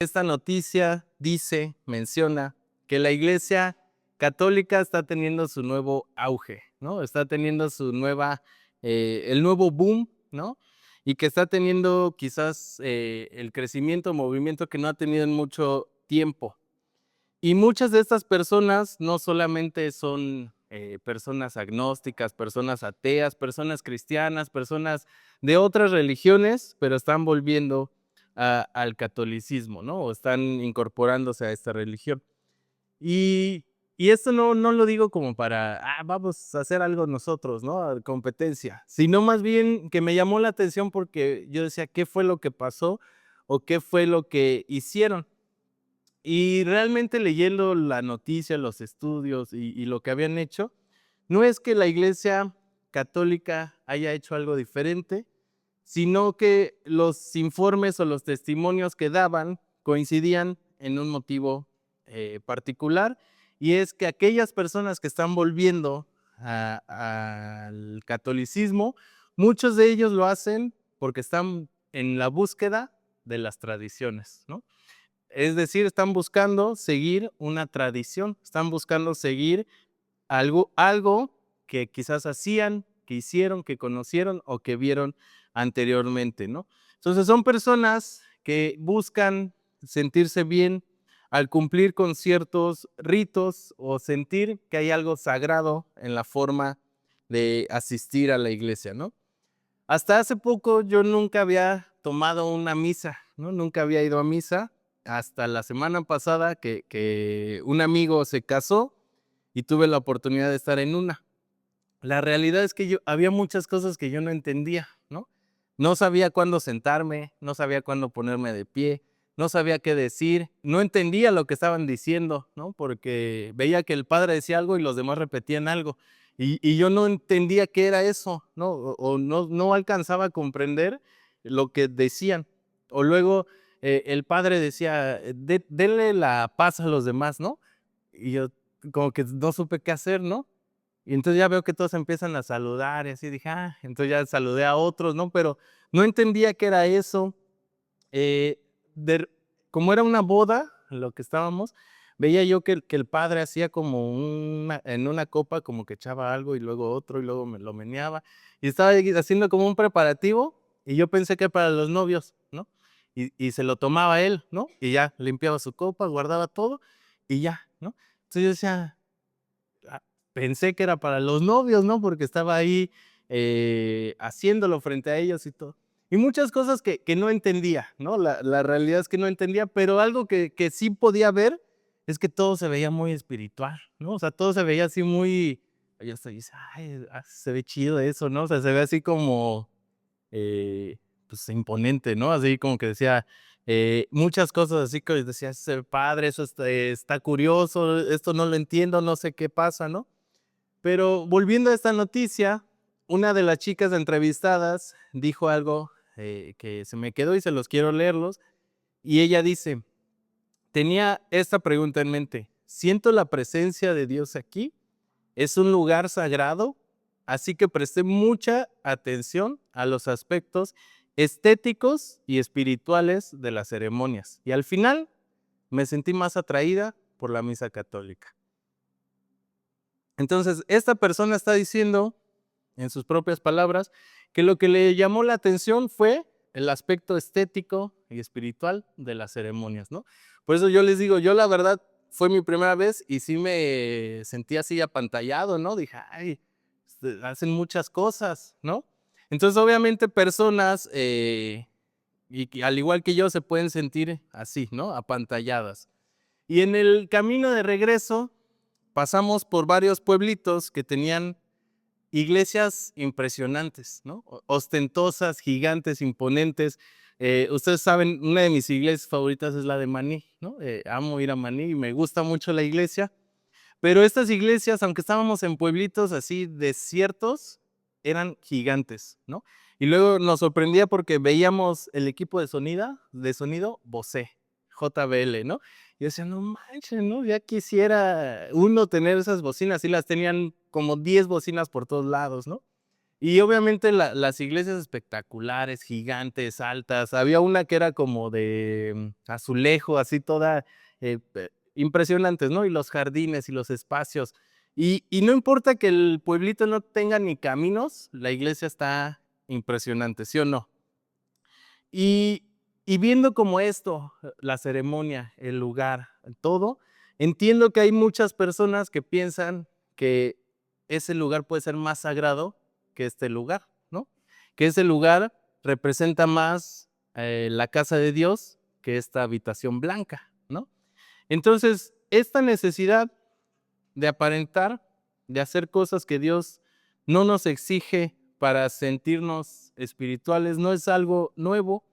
Esta noticia menciona que la Iglesia católica está teniendo su nuevo auge, ¿no? Está teniendo el nuevo boom, ¿no? Y que está teniendo quizás el crecimiento, movimiento que no ha tenido en mucho tiempo. Y muchas de estas personas no solamente son personas agnósticas, personas ateas, personas cristianas, personas de otras religiones, pero están volviendo al catolicismo, ¿no? O están incorporándose a esta religión. Y, y esto no lo digo como para, vamos a hacer algo nosotros, ¿no? Competencia, sino más bien que me llamó la atención porque yo decía, ¿qué fue lo que pasó o qué fue lo que hicieron? Y realmente leyendo la noticia, los estudios y lo que habían hecho, no es que la Iglesia católica haya hecho algo diferente, sino que los informes o los testimonios que daban coincidían en un motivo particular, y es que aquellas personas que están volviendo al catolicismo, muchos de ellos lo hacen porque están en la búsqueda de las tradiciones, ¿no? Es decir, están buscando seguir una tradición, están buscando seguir algo que quizás hacían, que hicieron, que conocieron o que vieron anteriormente, ¿no? Entonces, son personas que buscan sentirse bien al cumplir con ciertos ritos o sentir que hay algo sagrado en la forma de asistir a la iglesia, ¿no? Hasta hace poco yo nunca había tomado una misa, ¿no? Nunca había ido a misa, hasta la semana pasada que un amigo se casó y tuve la oportunidad de estar en una. La realidad es que había muchas cosas que yo no entendía, ¿no? No sabía cuándo sentarme, no sabía cuándo ponerme de pie, no sabía qué decir, no entendía lo que estaban diciendo, ¿no? Porque veía que el padre decía algo y los demás repetían algo. Y yo no entendía qué era eso, ¿no? O no alcanzaba a comprender lo que decían. O luego el padre decía, denle la paz a los demás, ¿no? Y yo como que no supe qué hacer, ¿no? Y entonces ya veo que todos empiezan a saludar y así dije, entonces ya saludé a otros, ¿no? Pero no entendía qué era eso. Eh, de Como era una boda, lo que estábamos, veía yo que el padre hacía como en una copa como que echaba algo y luego otro y luego me lo meneaba, y estaba ahí haciendo como un preparativo, y yo pensé que para los novios, ¿no? Y se lo tomaba él, ¿no? Y ya limpiaba su copa, guardaba todo y ya, ¿no? Entonces yo decía, ah, pensé que era para los novios, ¿no? Porque estaba ahí, haciéndolo frente a ellos y todo. Y muchas cosas que no entendía, ¿no? La realidad es que no entendía, pero algo que sí podía ver es que todo se veía muy espiritual, ¿no? O sea, todo se veía así muy, yo hasta dice: "Ay, se ve chido eso", ¿no? O sea, se ve así como, pues, imponente, ¿no? Así como que decía, muchas cosas así que decía: "Se ve padre, eso está curioso, esto no lo entiendo, no sé qué pasa", ¿no? Pero volviendo a esta noticia, una de las chicas entrevistadas dijo algo, que se me quedó y se los quiero leerlos, y ella dice: "Tenía esta pregunta en mente, ¿siento la presencia de Dios aquí? Es un lugar sagrado, así que presté mucha atención a los aspectos estéticos y espirituales de las ceremonias, y al final me sentí más atraída por la misa católica". Entonces, esta persona está diciendo, en sus propias palabras, que lo que le llamó la atención fue el aspecto estético y espiritual de las ceremonias, ¿no? Por eso yo les digo, yo la verdad fue mi primera vez y sí me sentí así apantallado, ¿no? Dije: "Ay, hacen muchas cosas", ¿no? Entonces, obviamente, personas, y que al igual que yo se pueden sentir así, ¿no? Apantalladas. Y en el camino de regreso pasamos por varios pueblitos que tenían iglesias impresionantes, ¿no? Ostentosas, gigantes, imponentes. Ustedes saben, una de mis iglesias favoritas es la de Maní, ¿no? Amo ir a Maní y me gusta mucho la iglesia, pero estas iglesias, aunque estábamos en pueblitos así desiertos, eran gigantes, ¿no? Y luego nos sorprendía porque veíamos el equipo de sonido Bose, JBL, ¿no? Y yo decía: "No manches, ¿no? Ya quisiera uno tener esas bocinas", y las tenían como 10 bocinas por todos lados, ¿no? Y obviamente las iglesias espectaculares, gigantes, altas, había una que era como de azulejo, así toda impresionantes, ¿no? Y los jardines y los espacios. Y no importa que el pueblito no tenga ni caminos, la iglesia está impresionante, ¿sí o no? Y, y viendo como esto, la ceremonia, el lugar, todo, entiendo que hay muchas personas que piensan que ese lugar puede ser más sagrado que este lugar, ¿no? Que ese lugar representa más la casa de Dios que esta habitación blanca, ¿no? Entonces, esta necesidad de aparentar, de hacer cosas que Dios no nos exige para sentirnos espirituales, no es algo nuevo,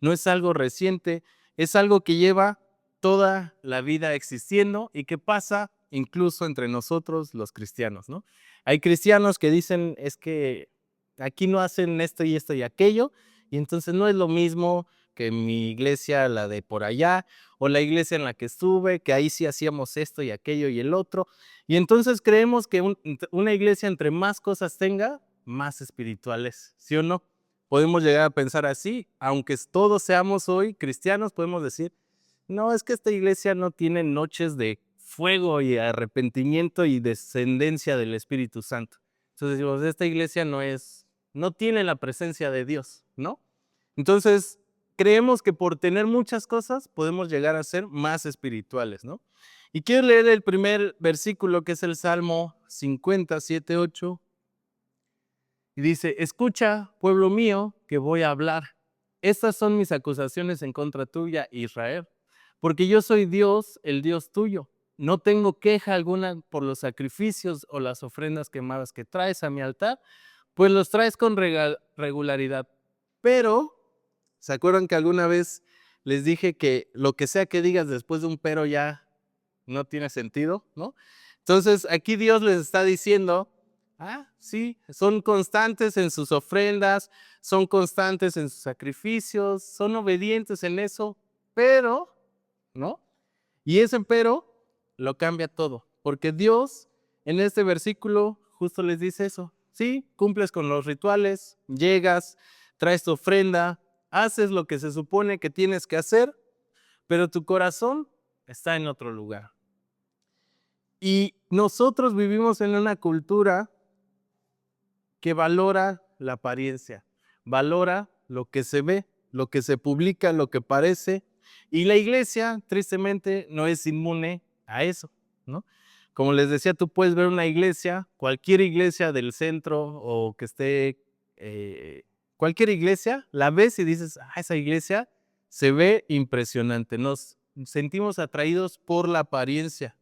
no es algo reciente, es algo que lleva toda la vida existiendo y que pasa incluso entre nosotros los cristianos, ¿no? Hay cristianos que dicen, es que aquí no hacen esto y aquello, y entonces no es lo mismo que mi iglesia, la de por allá, o la iglesia en la que estuve, que ahí sí hacíamos esto y aquello y el otro. Y entonces creemos que una iglesia entre más cosas tenga, más espiritual es, ¿sí o no? Podemos llegar a pensar así, aunque todos seamos hoy cristianos, podemos decir, no, es que esta iglesia no tiene noches de fuego y arrepentimiento y descendencia del Espíritu Santo. Entonces decimos, esta iglesia no tiene la presencia de Dios, ¿no? Entonces, creemos que por tener muchas cosas podemos llegar a ser más espirituales, ¿no? Y quiero leer el primer versículo que es el Salmo 57, 8. Y dice, escucha, pueblo mío, que voy a hablar. Estas son mis acusaciones en contra tuya, Israel, porque yo soy Dios, el Dios tuyo. No tengo queja alguna por los sacrificios o las ofrendas quemadas que traes a mi altar, pues los traes con regularidad. Pero, ¿se acuerdan que alguna vez les dije que lo que sea que digas después de un pero ya no tiene sentido, ¿no? Entonces, aquí Dios les está diciendo, sí, son constantes en sus ofrendas, son constantes en sus sacrificios, son obedientes en eso, pero, ¿no? Y ese pero lo cambia todo, porque Dios en este versículo justo les dice eso. Sí, cumples con los rituales, llegas, traes tu ofrenda, haces lo que se supone que tienes que hacer, pero tu corazón está en otro lugar. Y nosotros vivimos en una cultura que valora la apariencia, valora lo que se ve, lo que se publica, lo que parece, y la iglesia, tristemente, no es inmune a eso, ¿no? Como les decía, tú puedes ver una iglesia, cualquier iglesia del centro o que esté, cualquier iglesia, la ves y dices, esa iglesia se ve impresionante, nos sentimos atraídos por la apariencia.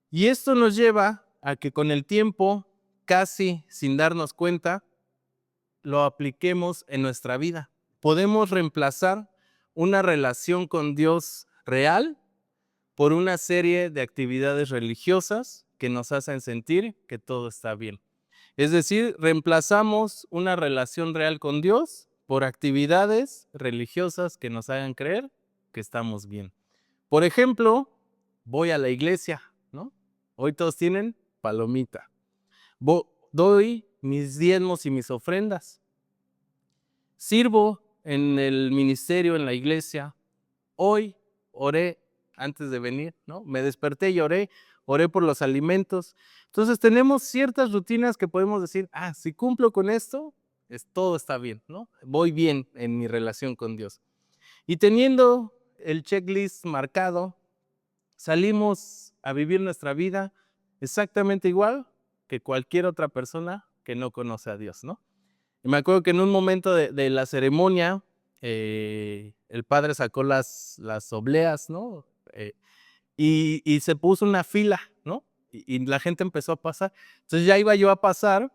Y esto nos lleva a que con el tiempo, casi sin darnos cuenta, lo apliquemos en nuestra vida. Podemos reemplazar una relación con Dios real por una serie de actividades religiosas que nos hacen sentir que todo está bien. Es decir, reemplazamos una relación real con Dios por actividades religiosas que nos hagan creer que estamos bien. Por ejemplo, voy a la iglesia, ¿no? Hoy todos tienen palomita. Doy mis diezmos y mis ofrendas. Sirvo en el ministerio, en la iglesia. Hoy oré antes de venir, ¿no? Me desperté y oré por los alimentos. Entonces tenemos ciertas rutinas que podemos decir, si cumplo con esto, todo está bien, ¿no? Voy bien en mi relación con Dios. Y teniendo el checklist marcado, salimos a vivir nuestra vida exactamente igual que cualquier otra persona que no conoce a Dios, ¿no? Y me acuerdo que en un momento de la ceremonia, el padre sacó las obleas, ¿no? Y se puso una fila, ¿no? Y la gente empezó a pasar. Entonces ya iba yo a pasar,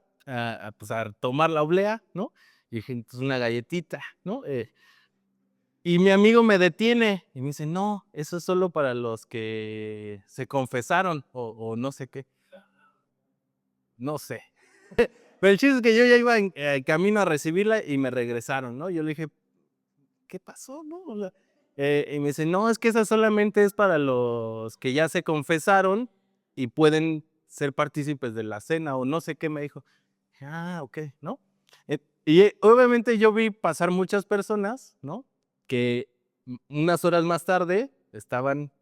pues a tomar la oblea, ¿no? Y dije, entonces una galletita, ¿no? Y mi amigo me detiene y me dice, no, eso es solo para los que se confesaron o no sé qué, no sé. Pero el chiste es que yo ya iba en camino a recibirla y me regresaron, ¿no? Yo le dije, ¿qué pasó, no? O sea, y me dice, no, es que esa solamente es para los que ya se confesaron y pueden ser partícipes de la cena o no sé qué me dijo. Ah, ok, ¿no? Obviamente yo vi pasar muchas personas, ¿no? Que unas horas más tarde estaban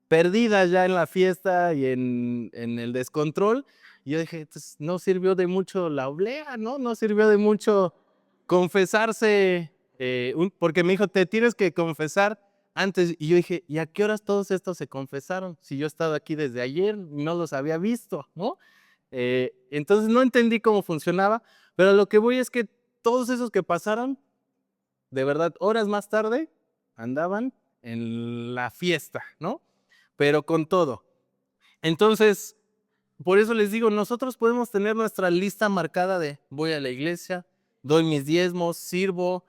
perdidas ya en la fiesta y en el descontrol. Y yo dije, pues no sirvió de mucho la oblea, ¿no? No sirvió de mucho confesarse, porque me dijo, te tienes que confesar antes. Y yo dije, ¿y a qué horas todos estos se confesaron? Si yo he estado aquí desde ayer, no los había visto, ¿no? Entonces no entendí cómo funcionaba, pero lo que voy es que todos esos que pasaron, de verdad, horas más tarde, andaban en la fiesta, ¿no? Pero con todo. Entonces, por eso les digo, nosotros podemos tener nuestra lista marcada de voy a la iglesia, doy mis diezmos, sirvo,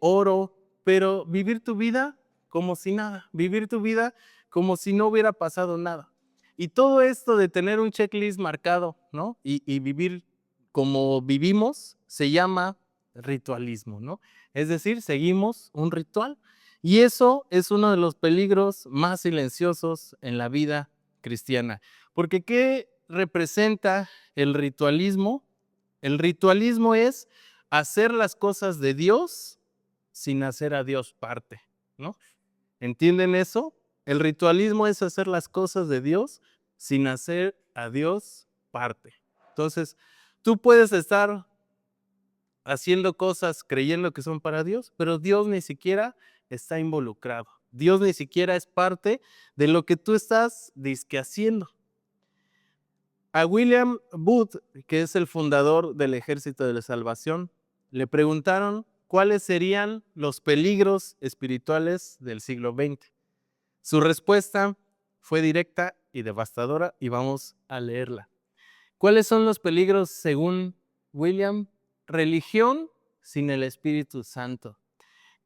oro, pero vivir tu vida como si nada, vivir tu vida como si no hubiera pasado nada. Y todo esto de tener un checklist marcado, ¿no? Y vivir como vivimos, se llama ritualismo, ¿no? Es decir, seguimos un ritual. Y eso es uno de los peligros más silenciosos en la vida cristiana. Porque ¿qué representa el ritualismo? El ritualismo es hacer las cosas de Dios sin hacer a Dios parte, ¿no? ¿Entienden eso? El ritualismo es hacer las cosas de Dios sin hacer a Dios parte. Entonces, tú puedes estar haciendo cosas creyendo que son para Dios, pero Dios ni siquiera está involucrado. Dios ni siquiera es parte de lo que tú estás dizque haciendo. A William Booth, que es el fundador del Ejército de la Salvación, le preguntaron cuáles serían los peligros espirituales del siglo XX. Su respuesta fue directa y devastadora y vamos a leerla. ¿Cuáles son los peligros según William? Religión sin el Espíritu Santo.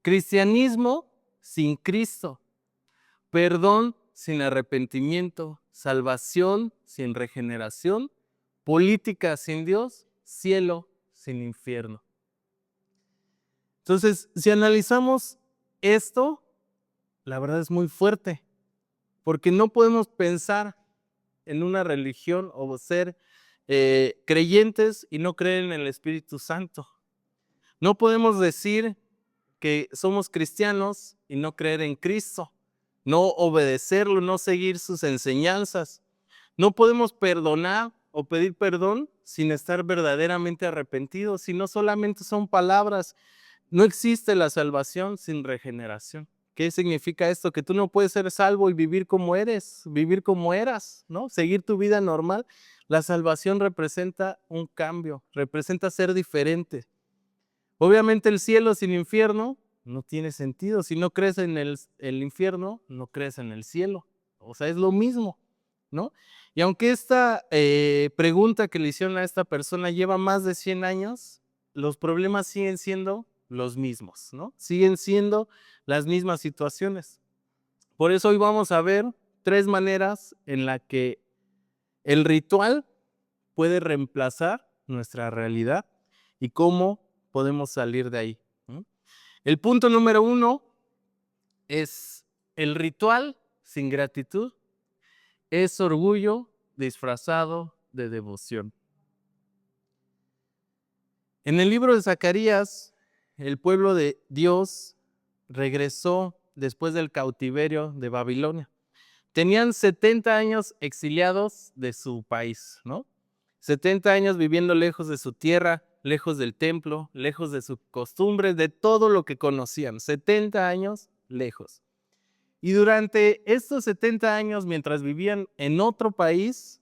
Cristianismo sin Cristo. Perdón sin arrepentimiento. Salvación sin regeneración. Política sin Dios. Cielo sin infierno. Entonces, si analizamos esto, la verdad es muy fuerte, porque no podemos pensar en una religión o ser creyentes y no creer en el Espíritu Santo. No podemos decir que somos cristianos y no creer en Cristo, no obedecerlo, no seguir sus enseñanzas. No podemos perdonar o pedir perdón sin estar verdaderamente arrepentidos, si no solamente son palabras. No existe la salvación sin regeneración. ¿Qué significa esto? Que tú no puedes ser salvo y vivir como eres, vivir como eras, ¿no? Seguir tu vida normal. La salvación representa un cambio, representa ser diferente. Obviamente el cielo sin infierno no tiene sentido. Si no crees en el infierno, no crees en el cielo. O sea, es lo mismo, ¿no? Y aunque esta pregunta que le hicieron a esta persona lleva más de 100 años, los problemas siguen siendo los mismos, ¿no? Siguen siendo las mismas situaciones. Por eso hoy vamos a ver 3 maneras en las que el ritual puede reemplazar nuestra realidad y cómo podemos salir de ahí. El punto número 1 es el ritual sin gratitud es orgullo disfrazado de devoción. En el libro de Zacarías, el pueblo de Dios regresó después del cautiverio de Babilonia. Tenían 70 años exiliados de su país, ¿no? 70 años viviendo lejos de su tierra, lejos del templo, lejos de sus costumbres, de todo lo que conocían. 70 años lejos. Y durante estos 70 años, mientras vivían en otro país,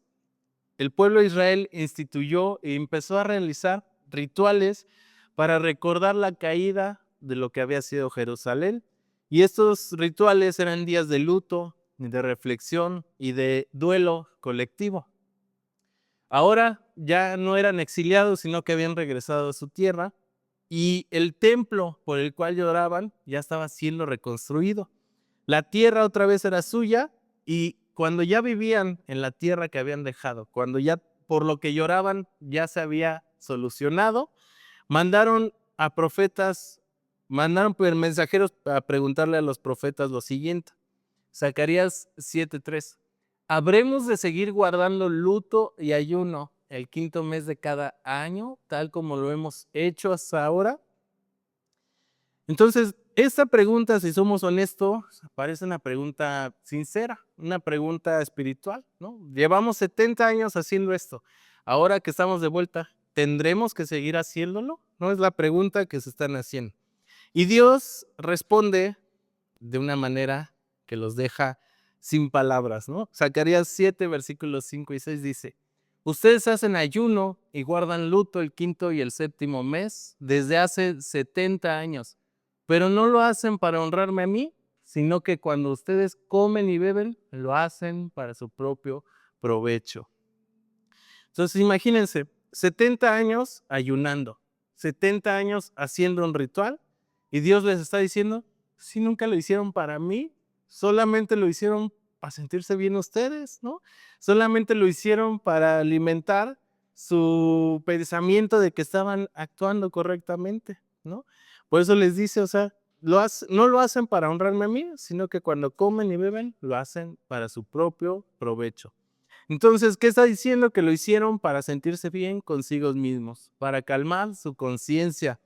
el pueblo de Israel instituyó y empezó a realizar rituales para recordar la caída de lo que había sido Jerusalén. Y estos rituales eran días de luto, de reflexión y de duelo colectivo. Ahora ya no eran exiliados, sino que habían regresado a su tierra y el templo por el cual lloraban ya estaba siendo reconstruido. La tierra otra vez era suya y cuando ya vivían en la tierra que habían dejado, cuando ya por lo que lloraban ya se había solucionado, mandaron a profetas, mandaron mensajeros a preguntarle a los profetas lo siguiente. Zacarías 7:3. ¿Habremos de seguir guardando luto y ayuno el quinto mes de cada año, tal como lo hemos hecho hasta ahora. Entonces, esta pregunta, si somos honestos, parece una pregunta sincera, una pregunta espiritual, ¿no? Llevamos 70 años haciendo esto. Ahora que estamos de vuelta, ¿tendremos que seguir haciéndolo? No es la pregunta que se están haciendo. Y Dios responde de una manera que los deja sin palabras, ¿no? Zacarías 7, versículos 5 y 6 dice: ustedes hacen ayuno y guardan luto el quinto y el séptimo mes desde hace 70 años, pero no lo hacen para honrarme a mí, sino que cuando ustedes comen y beben, lo hacen para su propio provecho. Entonces imagínense, 70 años ayunando, 70 años haciendo un ritual, y Dios les está diciendo: si nunca lo hicieron para mí, solamente lo hicieron para sentirse bien ustedes, ¿no? Solamente lo hicieron para alimentar su pensamiento de que estaban actuando correctamente, ¿no? Por eso les dice, o sea, no lo hacen para honrarme a mí, sino que cuando comen y beben, lo hacen para su propio provecho. Entonces, ¿qué está diciendo? Que lo hicieron para sentirse bien consigo mismos, para calmar su conciencia,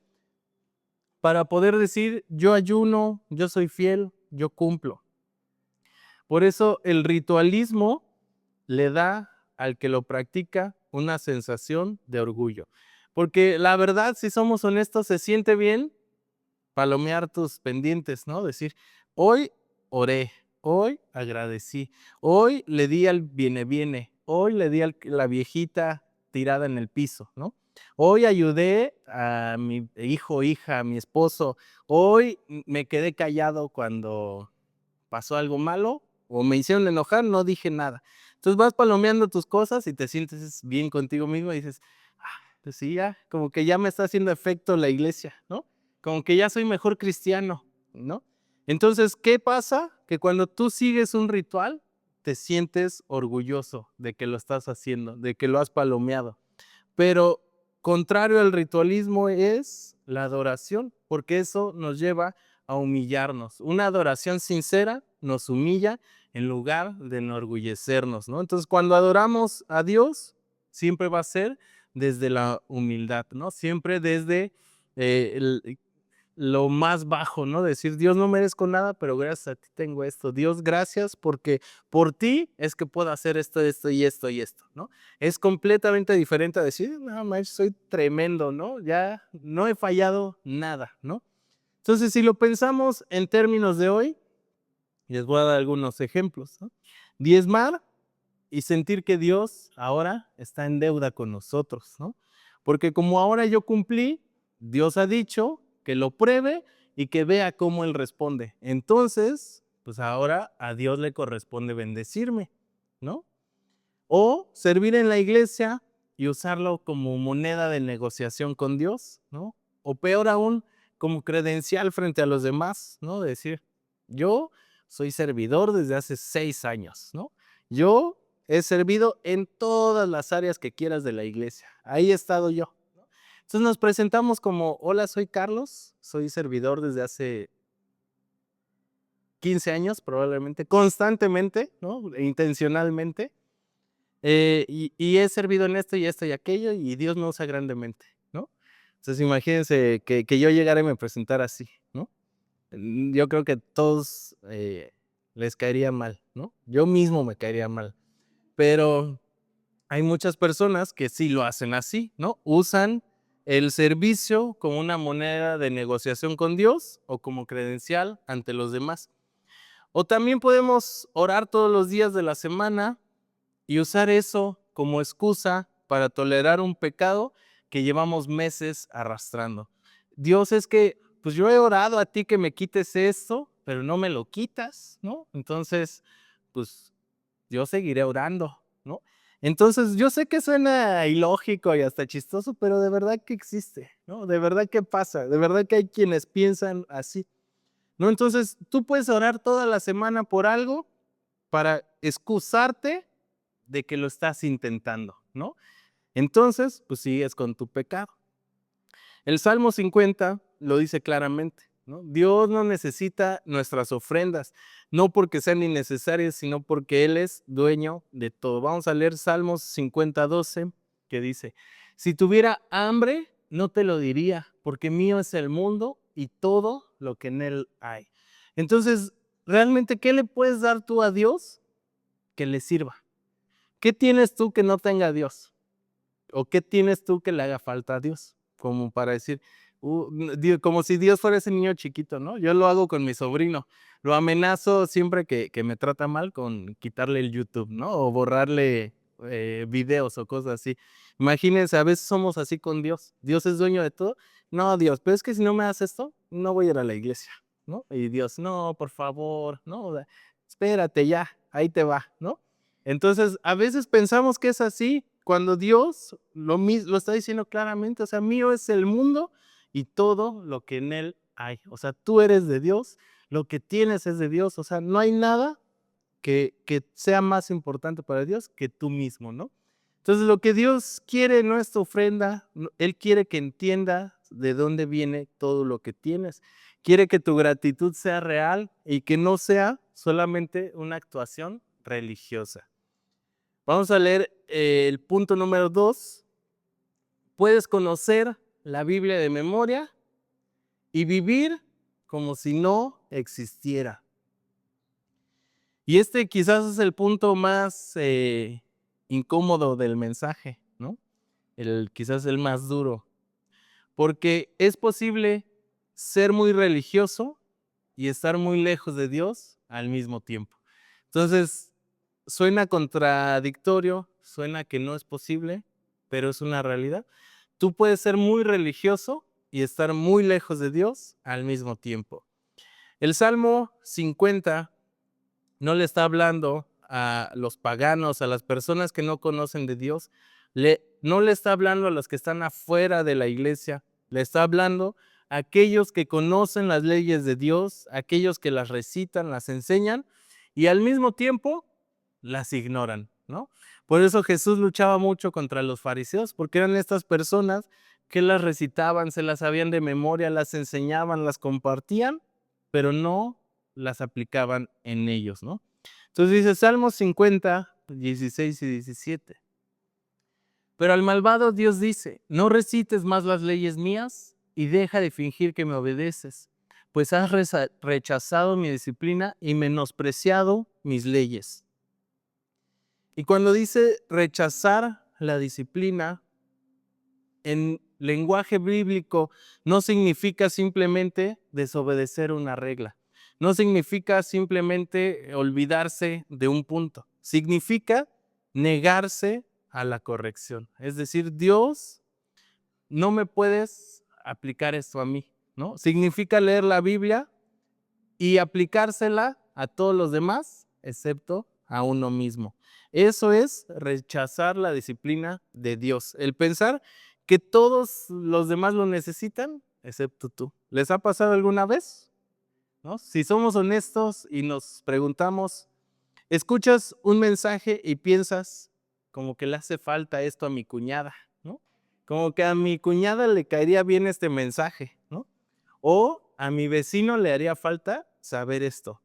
para poder decir: yo ayuno, yo soy fiel, yo cumplo. Por eso el ritualismo le da al que lo practica una sensación de orgullo. Porque la verdad, si somos honestos, se siente bien palomear tus pendientes, ¿no? Decir: hoy oré, hoy agradecí, hoy le di al viene, hoy le di a la viejita tirada en el piso, ¿no? Hoy ayudé a mi hijo, hija, a mi esposo, hoy me quedé callado cuando pasó algo malo o me hicieron enojar, no dije nada. Entonces vas palomeando tus cosas y te sientes bien contigo mismo y dices: pues sí, ya, como que ya me está haciendo efecto la iglesia, ¿no? Como que ya soy mejor cristiano, ¿no? Entonces, ¿qué pasa? Que cuando tú sigues un ritual, te sientes orgulloso de que lo estás haciendo, de que lo has palomeado. Pero contrario al ritualismo es la adoración, porque eso nos lleva a humillarnos. Una adoración sincera nos humilla en lugar de enorgullecernos, ¿no? Entonces, cuando adoramos a Dios, siempre va a ser desde la humildad, ¿no? Siempre desde lo más bajo, ¿no? Decir: Dios, no merezco nada, pero gracias a ti tengo esto. Dios, gracias porque por ti es que puedo hacer esto, esto y esto y esto, ¿no? Es completamente diferente a decir: no, manches, soy tremendo, ¿no? Ya no he fallado nada, ¿no? Entonces, si lo pensamos en términos de hoy, les voy a dar algunos ejemplos, ¿no? Diezmar y sentir que Dios ahora está en deuda con nosotros, ¿no? Porque como ahora yo cumplí, Dios ha dicho que lo pruebe y que vea cómo Él responde. Entonces, pues ahora a Dios le corresponde bendecirme, ¿no? O servir en la iglesia y usarlo como moneda de negociación con Dios, ¿no? O peor aún, como credencial frente a los demás, ¿no? Decir: yo soy servidor desde hace 6 años, ¿no? Yo he servido en todas las áreas que quieras de la iglesia. Ahí he estado yo, ¿no? Entonces nos presentamos como: hola, soy Carlos, soy servidor desde hace 15 años probablemente, constantemente, ¿no? Intencionalmente. Y he servido en esto y esto y aquello, y Dios me usa grandemente, ¿no? Entonces imagínense que yo llegara y me presentara así, ¿no? Yo creo que todos les caería mal, ¿no? Yo mismo me caería mal. Pero hay muchas personas que sí lo hacen así, ¿no? Usan el servicio como una moneda de negociación con Dios o como credencial ante los demás. O también podemos orar todos los días de la semana y usar eso como excusa para tolerar un pecado que llevamos meses arrastrando. Dios, es que pues yo he orado a ti que me quites esto, pero no me lo quitas, ¿no? Entonces, pues yo seguiré orando, ¿no? Entonces, yo sé que suena ilógico y hasta chistoso, pero de verdad que existe, ¿no? De verdad que pasa, de verdad que hay quienes piensan así, ¿no? Entonces, tú puedes orar toda la semana por algo para excusarte de que lo estás intentando, ¿no? Entonces, pues sigues con tu pecado. El Salmo 50 lo dice claramente, ¿no? Dios no necesita nuestras ofrendas, no porque sean innecesarias, sino porque Él es dueño de todo. Vamos a leer Salmos 50:12. que dice, si tuviera hambre, no te lo diría, porque mío es el mundo y todo lo que en él hay. Entonces, realmente, ¿qué le puedes dar tú a Dios que le sirva? ¿Qué tienes tú que no tenga Dios? ¿O qué tienes tú que le haga falta a Dios? Como para decir, como si Dios fuera ese niño chiquito, ¿no? Yo lo hago con mi sobrino. Lo amenazo siempre que me trata mal con quitarle el YouTube, ¿no? O borrarle videos o cosas así. Imagínense, a veces somos así con Dios. Dios es dueño de todo. No, Dios, pero es que si no me das esto, no voy a ir a la iglesia, ¿no? Y Dios, no, por favor, no, espérate ya, ahí te va, ¿no? Entonces, a veces pensamos que es así, cuando Dios lo está diciendo claramente, o sea, mío es el mundo y todo lo que en él hay. O sea, tú eres de Dios, lo que tienes es de Dios, o sea, no hay nada que sea más importante para Dios que tú mismo, ¿no? Entonces, lo que Dios quiere en nuestra ofrenda, Él quiere que entiendas de dónde viene todo lo que tienes. Quiere que tu gratitud sea real y que no sea solamente una actuación religiosa. Vamos a leer el punto número 2. Puedes conocer la Biblia de memoria y vivir como si no existiera. Y este quizás es el punto más incómodo del mensaje, ¿no? Quizás el más duro. Porque es posible ser muy religioso y estar muy lejos de Dios al mismo tiempo. Entonces, suena contradictorio, suena que no es posible, pero es una realidad. Tú puedes ser muy religioso y estar muy lejos de Dios al mismo tiempo. El Salmo 50 no le está hablando a los paganos, a las personas que no conocen de Dios, no le está hablando a los que están afuera de la iglesia, le está hablando a aquellos que conocen las leyes de Dios, a aquellos que las recitan, las enseñan y al mismo tiempo las ignoran, ¿no? Por eso Jesús luchaba mucho contra los fariseos, porque eran estas personas que las recitaban, se las sabían de memoria, las enseñaban, las compartían, pero no las aplicaban en ellos, ¿no? Entonces dice Salmos 50, 16 y 17. Pero al malvado Dios dice, no recites más las leyes mías y deja de fingir que me obedeces, pues has rechazado mi disciplina y menospreciado mis leyes. Y cuando dice rechazar la disciplina, en lenguaje bíblico no significa simplemente desobedecer una regla. No significa simplemente olvidarse de un punto. Significa negarse a la corrección. Es decir, Dios, no me puedes aplicar esto a mí, ¿no? Significa leer la Biblia y aplicársela a todos los demás, excepto a uno mismo. Eso es rechazar la disciplina de Dios. El pensar que todos los demás lo necesitan, excepto tú. ¿Les ha pasado alguna vez? ¿No? Si somos honestos y nos preguntamos, escuchas un mensaje y piensas como que le hace falta esto a mi cuñada, ¿no? Como que a mi cuñada le caería bien este mensaje, ¿no? O a mi vecino le haría falta saber esto.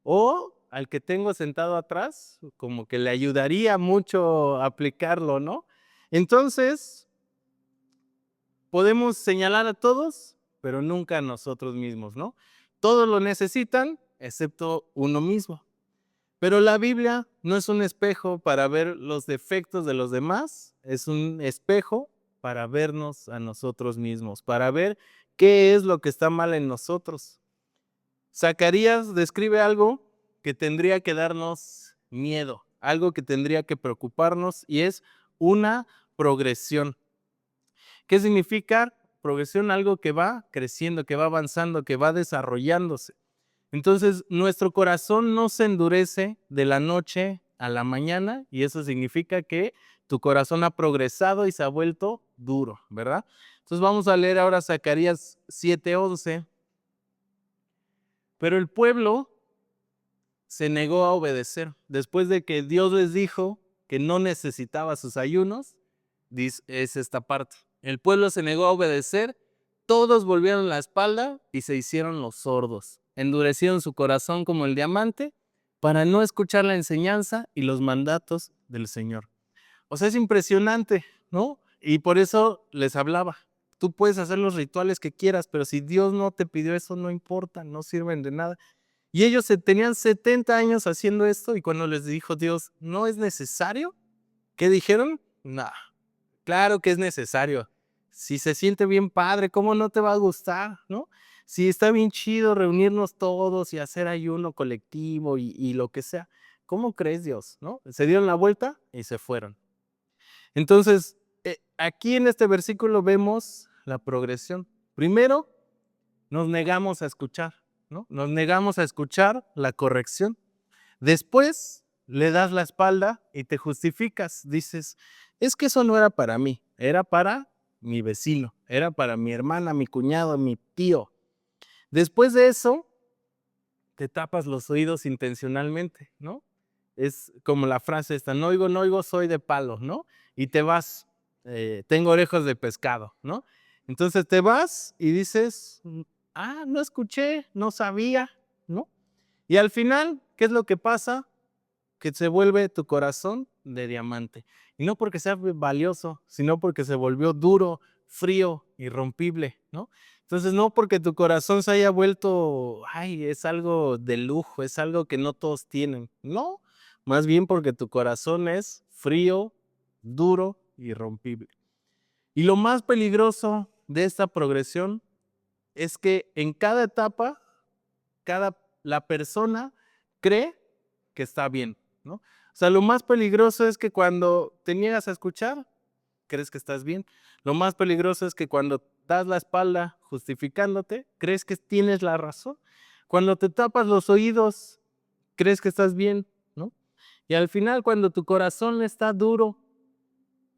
O al que tengo sentado atrás, como que le ayudaría mucho a aplicarlo, ¿no? Entonces, podemos señalar a todos, pero nunca a nosotros mismos, ¿no? Todos lo necesitan, excepto uno mismo. Pero la Biblia no es un espejo para ver los defectos de los demás, es un espejo para vernos a nosotros mismos, para ver qué es lo que está mal en nosotros. Zacarías describe algo que tendría que darnos miedo, algo que tendría que preocuparnos y es una progresión. ¿Qué significa progresión? Algo que va creciendo, que va avanzando, que va desarrollándose. Entonces, nuestro corazón no se endurece de la noche a la mañana y eso significa que tu corazón ha progresado y se ha vuelto duro, ¿verdad? Entonces vamos a leer ahora Zacarías 7:11. Pero el pueblo se negó a obedecer. Después de que Dios les dijo que no necesitaba sus ayunos, es esta parte. El pueblo se negó a obedecer, todos volvieron la espalda y se hicieron los sordos. Endurecieron su corazón como el diamante para no escuchar la enseñanza y los mandatos del Señor. O sea, es impresionante. ¿no? Y por eso les hablaba. Tú puedes hacer los rituales que quieras, pero si Dios no te pidió eso, no importa, no sirven de nada. Y ellos tenían 70 años haciendo esto y cuando les dijo Dios, ¿no es necesario? ¿Qué dijeron? No, claro que es necesario. Si se siente bien padre, ¿cómo no te va a gustar, no? Si está bien chido reunirnos todos y hacer ayuno colectivo y lo que sea. ¿Cómo crees, Dios, no? Se dieron la vuelta y se fueron. Entonces, aquí en este versículo vemos la progresión. Primero, nos negamos a escuchar, ¿no? Nos negamos a escuchar la corrección. Después, le das la espalda y te justificas. Dices, es que eso no era para mí, era para mi vecino, era para mi hermana, mi cuñado, mi tío. Después de eso, te tapas los oídos intencionalmente, ¿no? Es como la frase esta, no oigo, soy de palo, ¿no? Y te vas, tengo orejas de pescado, ¿no? Entonces te vas y dices, no escuché, no sabía, ¿no? Y al final, ¿qué es lo que pasa? Que se vuelve tu corazón de diamante. Y no porque sea valioso, sino porque se volvió duro, frío, irrompible, ¿no? Entonces, no porque tu corazón se haya vuelto, es algo de lujo, es algo que no todos tienen. No, más bien porque tu corazón es frío, duro, irrompible. Y lo más peligroso de esta progresión es que en cada etapa, la persona cree que está bien, ¿no? O sea, lo más peligroso es que cuando te niegas a escuchar, crees que estás bien. Lo más peligroso es que cuando das la espalda justificándote, crees que tienes la razón. Cuando te tapas los oídos, crees que estás bien, ¿no? Y al final, cuando tu corazón está duro,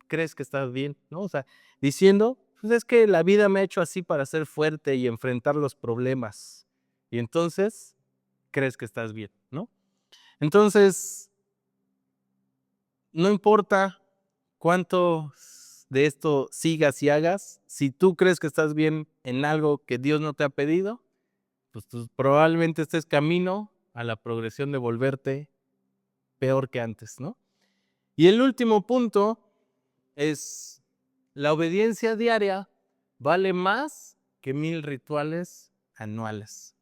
crees que estás bien, ¿no? O sea, diciendo, pues es que la vida me ha hecho así para ser fuerte y enfrentar los problemas. Y entonces, crees que estás bien, ¿no? Entonces, no importa cuánto de esto sigas y hagas, si tú crees que estás bien en algo que Dios no te ha pedido, pues tú probablemente estés camino a la progresión de volverte peor que antes, ¿no? Y el último punto es, la obediencia diaria vale más que 1000 rituales anuales.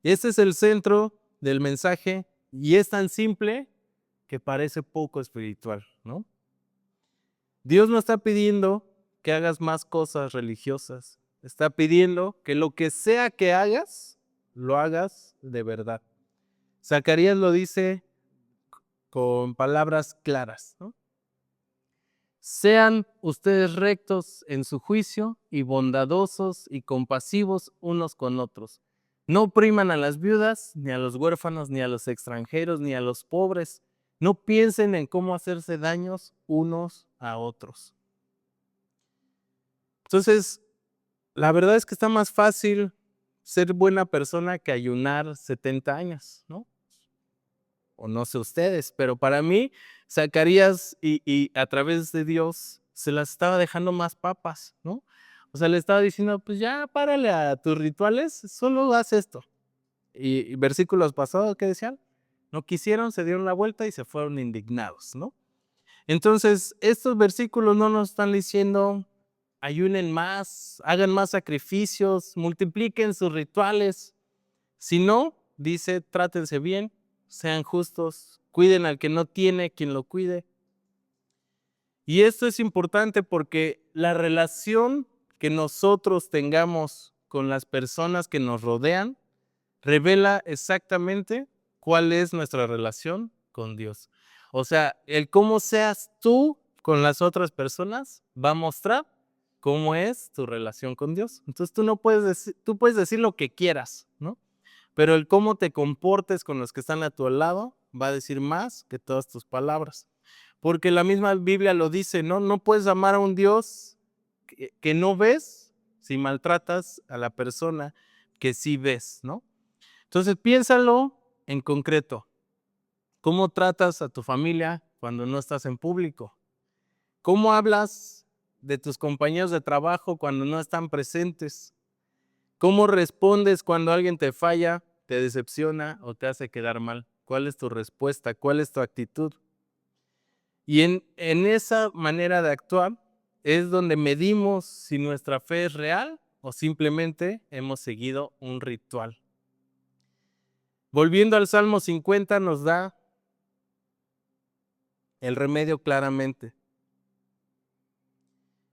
Este es el centro del mensaje y es tan simple que parece poco espiritual, ¿no? Dios no está pidiendo que hagas más cosas religiosas. Está pidiendo que lo que sea que hagas, lo hagas de verdad. Zacarías lo dice con palabras claras, ¿no? Sean ustedes rectos en su juicio y bondadosos y compasivos unos con otros. No opriman a las viudas, ni a los huérfanos, ni a los extranjeros, ni a los pobres. No piensen en cómo hacerse daños unos a otros. Entonces, la verdad es que está más fácil ser buena persona que ayunar 70 años, ¿no? O no sé ustedes, pero para mí, Zacarías y a través de Dios se las estaba dejando más papas, ¿no? O sea, le estaba diciendo, pues ya párale a tus rituales, solo haz esto. Y versículos pasados, ¿qué decían? No quisieron, se dieron la vuelta y se fueron indignados, ¿no? Entonces, estos versículos no nos están diciendo, ayunen más, hagan más sacrificios, multipliquen sus rituales. Si no, dice, trátense bien, sean justos, cuiden al que no tiene, quien lo cuide. Y esto es importante porque la relación que nosotros tengamos con las personas que nos rodean revela exactamente cuál es nuestra relación con Dios. O sea, el cómo seas tú con las otras personas va a mostrar cómo es tu relación con Dios. Entonces tú puedes decir lo que quieras, ¿no? Pero el cómo te comportes con los que están a tu lado va a decir más que todas tus palabras. Porque la misma Biblia lo dice, ¿no? No puedes amar a un Dios que no ves si maltratas a la persona que sí ves, ¿no? Entonces piénsalo en concreto. ¿Cómo tratas a tu familia cuando no estás en público? ¿Cómo hablas de tus compañeros de trabajo cuando no están presentes? ¿Cómo respondes cuando alguien te falla, te decepciona o te hace quedar mal? ¿Cuál es tu respuesta? ¿Cuál es tu actitud? Y en esa manera de actuar es donde medimos si nuestra fe es real o simplemente hemos seguido un ritual. Volviendo al Salmo 50 nos da el remedio claramente.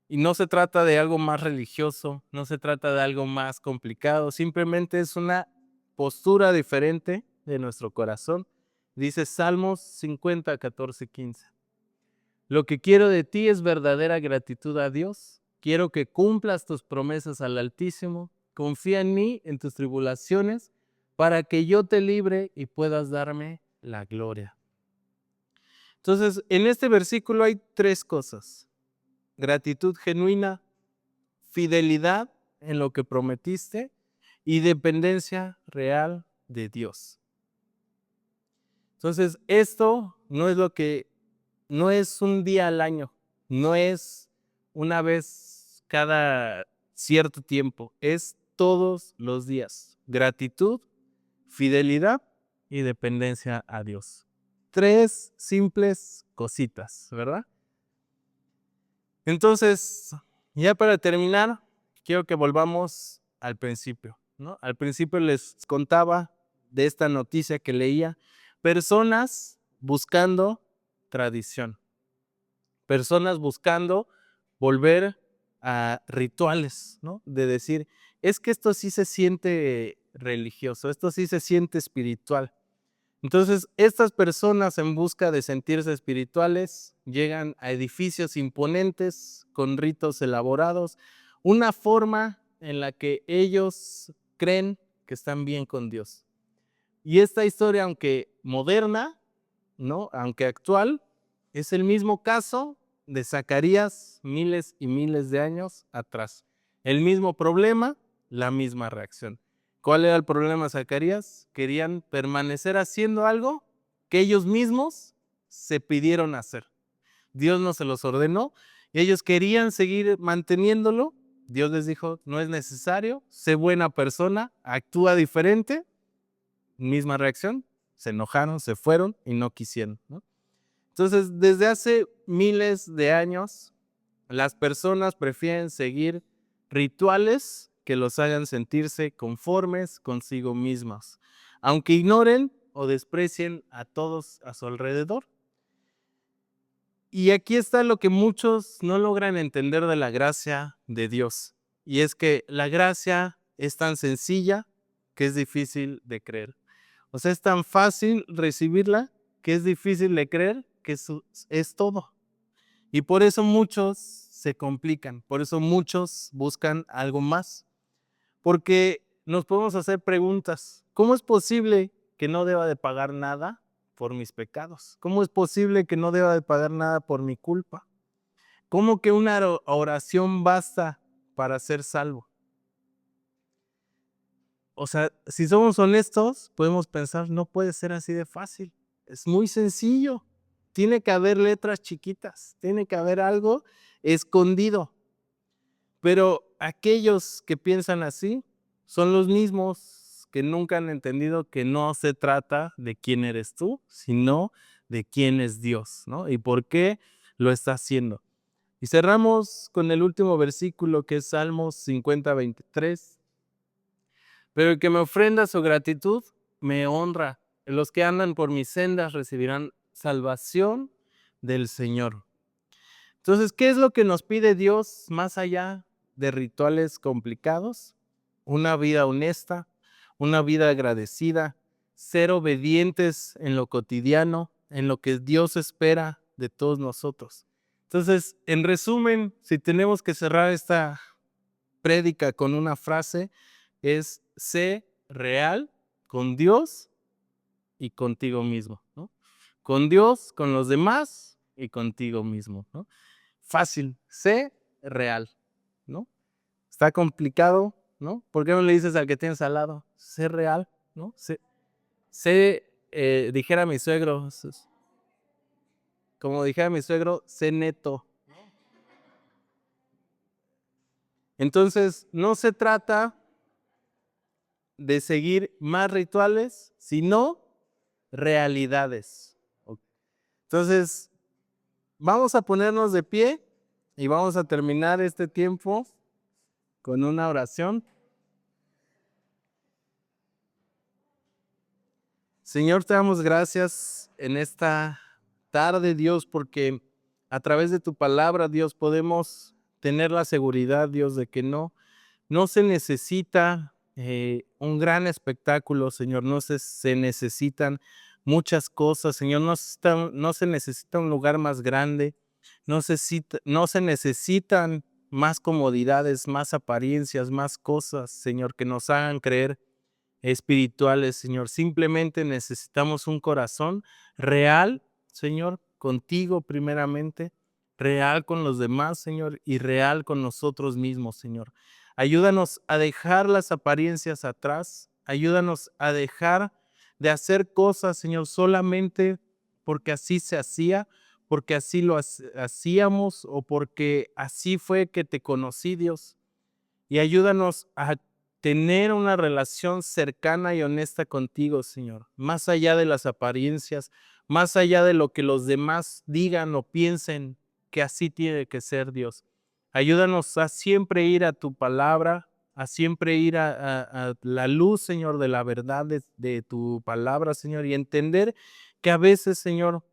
Y no se trata de algo más religioso, no se trata de algo más complicado, simplemente es una postura diferente de nuestro corazón. Dice Salmos 50, 14, 15. Lo que quiero de ti es verdadera gratitud a Dios. Quiero que cumplas tus promesas al Altísimo. Confía en mí en tus tribulaciones para que yo te libre y puedas darme la gloria. Entonces, en este versículo hay tres cosas: gratitud genuina, fidelidad en lo que prometiste y dependencia real de Dios. Entonces, esto no es un día al año, no es una vez cada cierto tiempo, es todos los días. Gratitud, fidelidad y dependencia a Dios. Tres simples cositas, ¿verdad? Entonces, ya para terminar, quiero que volvamos al principio, ¿no? Al principio les contaba de esta noticia que leía: personas buscando tradición, personas buscando volver a rituales, ¿no? De decir, es que esto sí se siente religioso, esto sí se siente espiritual. Entonces, estas personas en busca de sentirse espirituales llegan a edificios imponentes con ritos elaborados, una forma en la que ellos creen que están bien con Dios. Y esta historia, aunque moderna, ¿no? Aunque actual, es el mismo caso de Zacarías miles y miles de años atrás. El mismo problema, la misma reacción. ¿Cuál era el problema de Zacarías? Querían permanecer haciendo algo que ellos mismos se pidieron hacer. Dios no se los ordenó y ellos querían seguir manteniéndolo. Dios les dijo, no es necesario, sé buena persona, actúa diferente. Misma reacción, se enojaron, se fueron y no quisieron, ¿no? Entonces, desde hace miles de años, las personas prefieren seguir rituales que los hagan sentirse conformes consigo mismas, aunque ignoren o desprecien a todos a su alrededor. Y aquí está lo que muchos no logran entender de la gracia de Dios, y es que la gracia es tan sencilla que es difícil de creer. O sea, es tan fácil recibirla que es difícil de creer que eso es todo. Y por eso muchos se complican, por eso muchos buscan algo más. Porque nos podemos hacer preguntas. ¿Cómo es posible que no deba de pagar nada por mis pecados? ¿Cómo es posible que no deba de pagar nada por mi culpa? ¿Cómo que una oración basta para ser salvo? O sea, si somos honestos, podemos pensar, no puede ser así de fácil. Es muy sencillo. Tiene que haber letras chiquitas, tiene que haber algo escondido. Pero aquellos que piensan así son los mismos que nunca han entendido que no se trata de quién eres tú, sino de quién es Dios, ¿no? Y por qué lo está haciendo. Y cerramos con el último versículo, que es Salmos 50, 23. Pero el que me ofrenda su gratitud, me honra. Los que andan por mis sendas recibirán salvación del Señor. Entonces, ¿qué es lo que nos pide Dios más allá de rituales complicados? Una vida honesta, una vida agradecida, ser obedientes en lo cotidiano, en lo que Dios espera de todos nosotros. Entonces, en resumen, si tenemos que cerrar esta prédica con una frase, es: sé real con Dios y contigo mismo, ¿no? Con Dios, con los demás y contigo mismo, ¿no? Fácil, sé real, ¿no? Está complicado, ¿no? ¿Por qué no le dices al que tienes al lado? Sé real, ¿no? Dijera mi suegro, como dijera mi suegro, sé neto. Entonces, no se trata de seguir más rituales, sino realidades. Entonces, Vamos a ponernos de pie y vamos a terminar este tiempo con una oración. Señor, te damos gracias en esta tarde, Dios, porque a través de tu palabra, Dios, podemos tener la seguridad, Dios, de que no se necesita un gran espectáculo, Señor, se necesitan muchas cosas, Señor, no se necesita un lugar más grande, no se necesitan más comodidades, más apariencias, más cosas, Señor, que nos hagan creer espirituales, Señor. Simplemente necesitamos un corazón real, Señor, contigo primeramente, real con los demás, Señor, y real con nosotros mismos, Señor. Ayúdanos a dejar las apariencias atrás, ayúdanos a dejar de hacer cosas, Señor, solamente porque así se hacía, porque así lo hacíamos o porque así fue que te conocí, Dios. Y ayúdanos a tener una relación cercana y honesta contigo, Señor, más allá de las apariencias, más allá de lo que los demás digan o piensen que así tiene que ser, Dios. Ayúdanos a siempre ir a tu palabra, a siempre ir a la luz, Señor, de la verdad de tu palabra, Señor, y entender que a veces, Señor,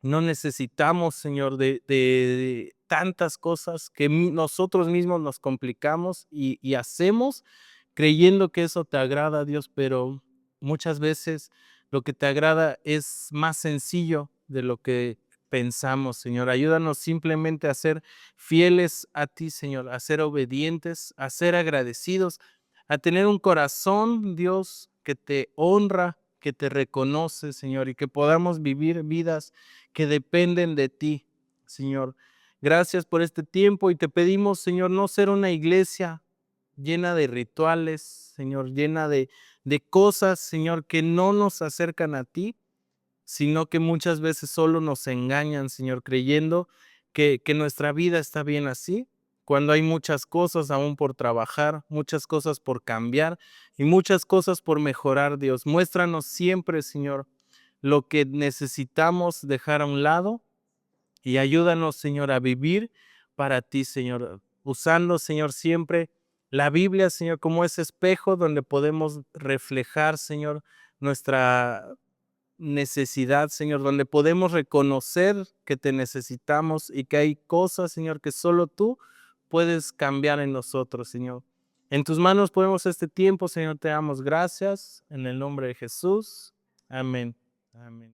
no necesitamos, Señor, de tantas cosas que nosotros mismos nos complicamos y hacemos creyendo que eso te agrada, Dios, pero muchas veces lo que te agrada es más sencillo de lo que pensamos, Señor. Ayúdanos simplemente a ser fieles a ti, Señor, a ser obedientes, a ser agradecidos, a tener un corazón, Dios, que te honra, que te reconoce, Señor, y que podamos vivir vidas que dependen de ti, Señor. Gracias por este tiempo y te pedimos, Señor, no ser una iglesia llena de rituales, Señor, llena de cosas, Señor, que no nos acercan a ti, sino que muchas veces solo nos engañan, Señor, creyendo que nuestra vida está bien así, cuando hay muchas cosas aún por trabajar, muchas cosas por cambiar y muchas cosas por mejorar, Dios. Muéstranos siempre, Señor, lo que necesitamos dejar a un lado y ayúdanos, Señor, a vivir para ti, Señor, usando, Señor, siempre la Biblia, Señor, como ese espejo donde podemos reflejar, Señor, nuestra necesidad, Señor, donde podemos reconocer que te necesitamos y que hay cosas, Señor, que solo tú puedes cambiar en nosotros, Señor. En tus manos ponemos este tiempo, Señor, te damos gracias en el nombre de Jesús. Amén. Amén.